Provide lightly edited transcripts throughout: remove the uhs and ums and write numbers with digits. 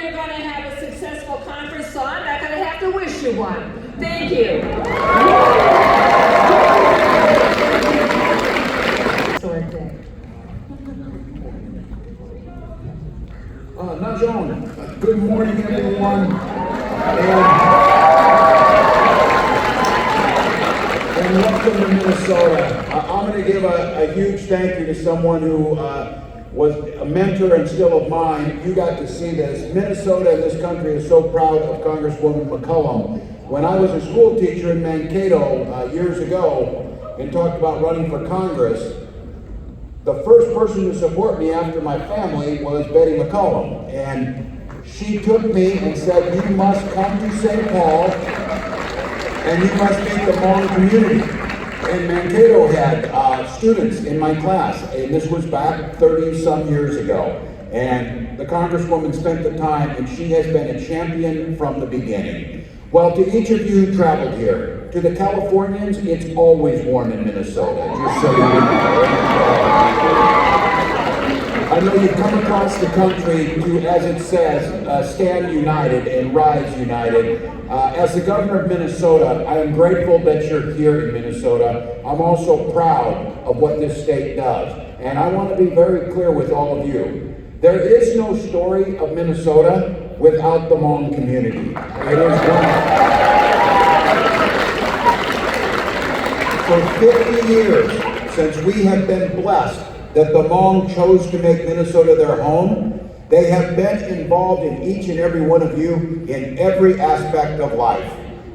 you're going to have a successful conference, so I'm not going to have to wish you one. Thank you. Najon, good morning, everyone. And welcome to Minnesota. I'm going to give a huge thank you to someone who was a mentor and still of mine. You got to see this. Minnesota and this country is so proud of Congresswoman McCollum. When I was a school teacher in Mankato years ago and talked about running for Congress, the first person to support me after my family was Betty McCollum. And she took me and said, you must come to St. Paul and you must meet the Hmong community. And Mankato had students in my class, and this was back 30-some years ago. And the Congresswoman spent the time, and she has been a champion from the beginning. Well, to each of you who traveled here, to the Californians, it's always warm in Minnesota, just so you know. I know you come across the country to, as it says, stand united and rise united. As the governor of Minnesota, I am grateful that you're here in Minnesota. I'm also proud of what this state does. And I want to be very clear with all of you. There is no story of Minnesota without the Hmong community. It is one. For 50 years, since we have been blessed that the Hmong chose to make Minnesota their home, they have been involved in each and every one of you in every aspect of life.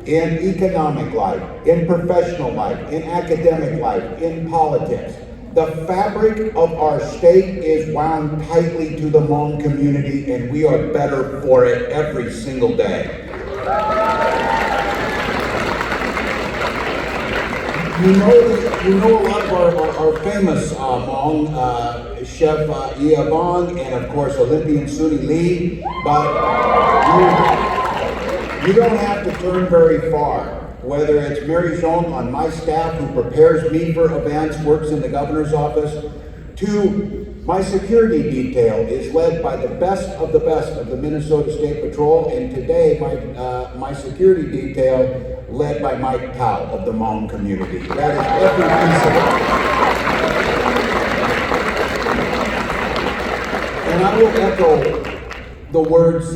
In economic life, in professional life, in academic life, in politics. The fabric of our state is wound tightly to the Hmong community, and we are better for it every single day. You know a lot of our famous Hmong, Chef Iavong, and of course Olympian Suni Lee, but you don't have to turn very far. Whether it's Mary Zhong on my staff who prepares me for events, works in the governor's office, to my security detail is led by the best of the Minnesota State Patrol, and today my security detail led by Mike Powell of the Hmong community. That is every piece of it. And I will echo the words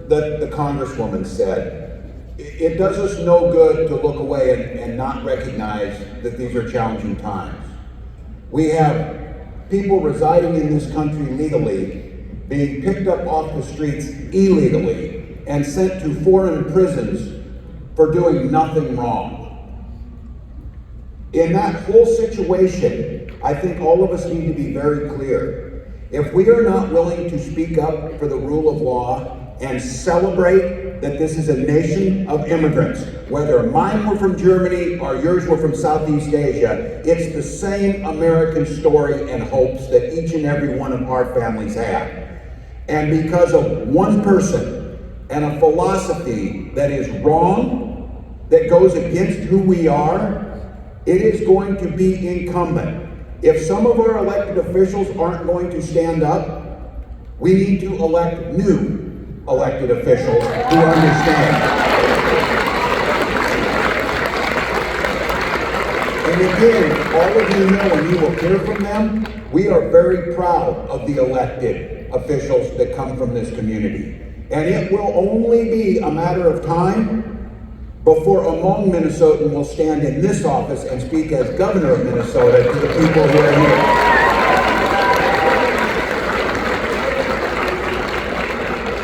that the Congresswoman said. It does us no good to look away and not recognize that these are challenging times. We have people residing in this country legally being picked up off the streets illegally and sent to foreign prisons for doing nothing wrong. In that whole situation, I think all of us need to be very clear. If we are not willing to speak up for the rule of law and celebrate that this is a nation of immigrants, whether mine were from Germany or yours were from Southeast Asia, it's the same American story and hopes that each and every one of our families have. And because of one person and a philosophy that is wrong, that goes against who we are, it is going to be incumbent. If some of our elected officials aren't going to stand up, we need to elect new elected officials who understand. And again, all of you know, and you will hear from them, we are very proud of the elected officials that come from this community. And it will only be a matter of time before a Hmong Minnesotan will stand in this office and speak as governor of Minnesota to the people who are here.